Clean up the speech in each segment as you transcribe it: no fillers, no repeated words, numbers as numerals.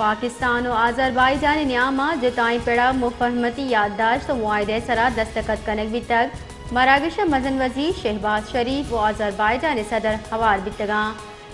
پاکستان و آذربائیجان نیامہ جتائیں پڑا مفاہمتی یادداشت و معاہدے سرا دستخط کنک بھی تک مراکش مزن وزیر شہباز شریف و آذربائیجان صدر ہوار بتگاں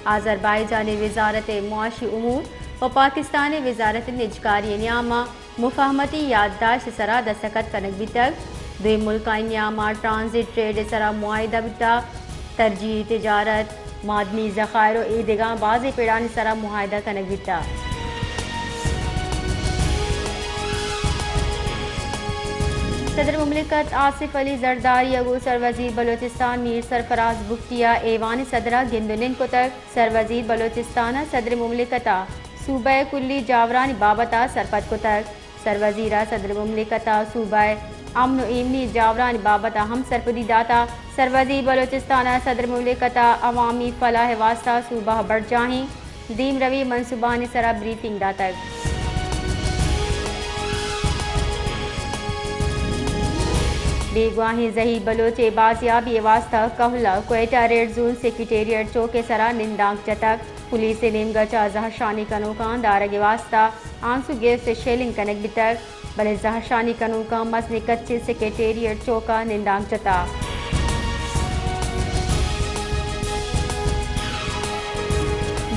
آذربائیجان وزارت معاشی امور و پاکستان وزارت نجکاری نیامہ مفاہمتی یادداشت سرا دستخط کنک بھی تک دوی ملکائیں نیامہ ٹرانزٹ ٹریڈ سرا معاہدہ بتا ترجیحی تجارت معدنی ذخائر و ایدگاں بازی پیڑان سرا معاہدہ کنک بتا صدر مملکت آصف علی زرداری اگو سروزیر بلوچستان میر سرفراز بختیا ایوان صدرہ گندنن کو تک سروزیر بلوچستان صدر مملکتا صوبہ کلی جاورانی بابتا سرپت کو تک سروزیرہ صدر مملکتا صوبہ امن و ایمنی جاورانی بابتا ہم سرپدی داتا سروزیر بلوچستان صدر مملکتا عوامی فلاح واسطہ صوبہ بڑجاہیں دیم روی منصوبانی سرا بریفنگ داتا بیگواہی ظہیر بلوچ بازیابی واسطہ کہلا کوئٹہ ریڈ زون سیکریٹریٹ چوکے سرا نندانک چتک پولیس نیم گچا زہرشانی کنوکان دارگ واسطہ آنسو گیف سے شیلنگ کنک بتک بلے زہرشانی کنوکان مسن کچے سیکریٹریٹ چوکا نندانک چتا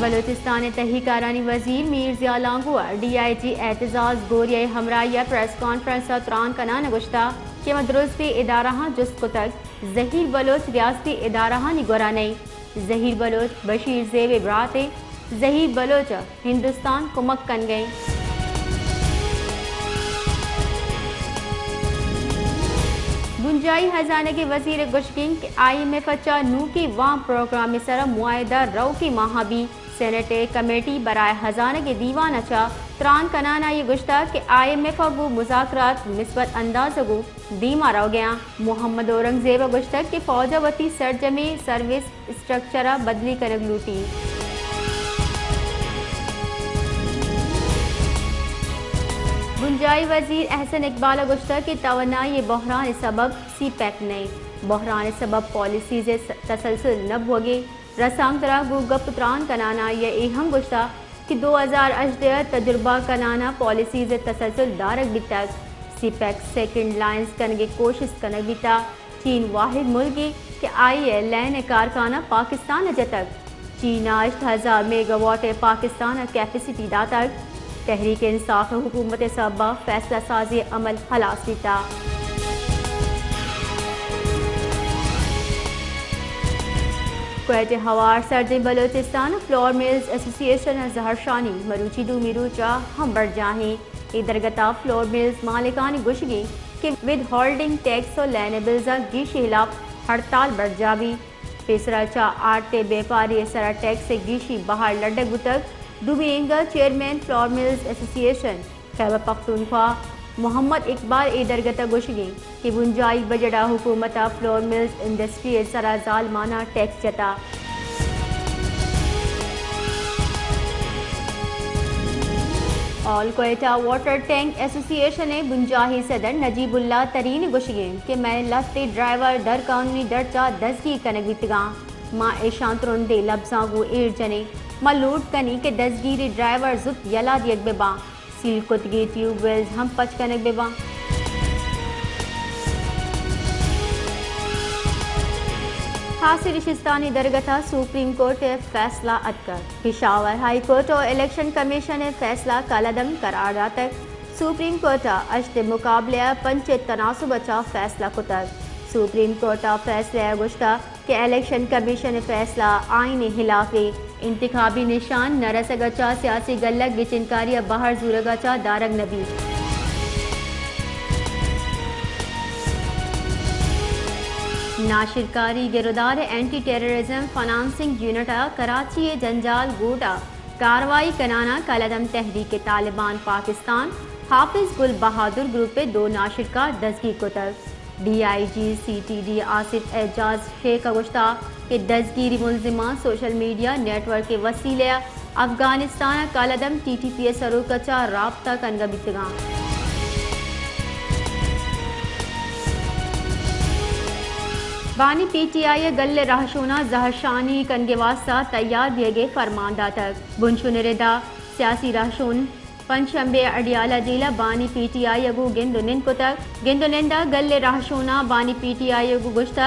بلوچستان تحقیقارانی وزیر Mir Zia Langove D I G Aitzaz Goraya ہمراہیہ پریس کانفرنس تران کنان گشتہ کہ مدروس ادارہ جست کو تک ظہیر بلوچ ریاستی ادارہ نگورا نہیں ظہیر بلوچ بشیر زیب برات ظہیر بلوچ ہندوستان کمک کن گئی گنجائی خزانہ کے وزیر گشگنگ کہ آئی ایم ایف اچا نو کی وام پروگرام سر معاہدہ رو کی ماہ بھی سینٹ کمیٹی برائے خزانہ کے دیوان اچا تران کنانا یہ گشتہ کہ آئی ایم ایف اگو مذاکرات مثبت انداز اگو دیما رو گیا محمد اورنگزیب گشتہ کہ فوجہ وتی سرجمی سروس اسٹرکچرہ بدلی کرگ لوٹی گنجائی وزیر احسن اقبال گشتہ کہ توانائی بحران سبب سی پیک نہیں بحران سبب پالیسیز تسلسل نب ہوگی رسام طرح گو گپ تران کنانا یہ اہم گشتہ کہ 2018 تجربہ کنانا پالیسیز تسلسل دارک بتک سی پیک سیکنڈ لائنز کنگے کوشش کنگ بتا چین واحد ملکی کہ آئی ہے لین کارخانہ پاکستان جتک چین 8000 mega what Pakistan capacity داتک Tehreek Insaf حکومت صوبہ فیصلہ سازی عمل خلاص دیتا کوئٹہ ہوار سرد بلوچستان فلور میلز ایسوسی ایشن زہرشانی مروچی دو میروچا ہم بڑھ جاہیں ادرگتا فلور میلز مالکان گشگی کہ ود ہولڈنگ ٹیکس و لینبلزا گیشی خلاف ہڑتال بڑھ جاوی پیسرا چا آرتے بیپاری سرا ٹیکس سے گیشی باہر لڑک بتک دوبینگا چیئرمین فلور میلز ایسوسی ایشن خیبر پختونخوا محمد اقبال درگتا گشگی کہ گنجائی بجڑا حکومتا فلور میلز انڈسٹری سرا ظالمانہ ٹیکس جتا آل کوئٹہ واٹر ٹینک ایسوسی ایشن نے گنجاہی صدر نجیب اللہ ترین گشگی کہ میں لفتی ڈرائیور در قانونی درجہ دزگی کنگ بیتگاں ماں ایشان ترندے لبزاں گو ایر جنے ماں لوٹ کنی کہ دزگیری ڈرائیور زد یلا دیگ بباں سیل کتگی ٹیوب ویلز ہم پچ کنگ بباں حاصل رشستانی درگتہ سپریم کورٹ فیصلہ ادکر پشاور ہائی کورٹ اور الیکشن کمیشن فیصلہ کالعدم قرار داتک سپریم کورٹ اشت مقابلہ پنچ تناسب اچا فیصلہ کتک سپریم کورٹ فیصلہ گشتہ کہ الیکشن کمیشن فیصلہ آئین خلافی انتخابی نشان نرسگچا سیاسی گلک گچنکاری باہر زورگچا دارگ نبی ناشرکاری گردار anti terrorism financing unit Karachi جنجال گوٹا کاروائی کنانا کالعدم تحریک طالبان پاکستان حافظ گل بہادر گروپ 2 ناشرکار دزگی کتک D I G C T D Asif Ejaz Sheikh گشتہ کہ دزگیری ملزمان سوشل میڈیا نیٹ ورک کے وسیلے افغانستان کالعدم ٹی ٹی پی ایس سروکچا رابطہ کنگا بیتگاں بانی پی ٹی آئی گل رہشونا زہرشانی کنگے واسطہ تیار دیے گئے فرماندہ تک بنشن ردا سیاسی رہشون ಪಂಚಂಬೆ ಅಡಿಯಾಲ ಜಿಲ್ಲಾ ಬಾನಿ PTIಗೂ ಗೆಂದುನೆನ್ ಕೊತ ಗೆಂದುನೆಂದ ಗಲ್ಲೆ ರಾಹಶೋನಾ ಬಾನಿ PTIಗೂ ಗುಶ್ತಾ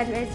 MS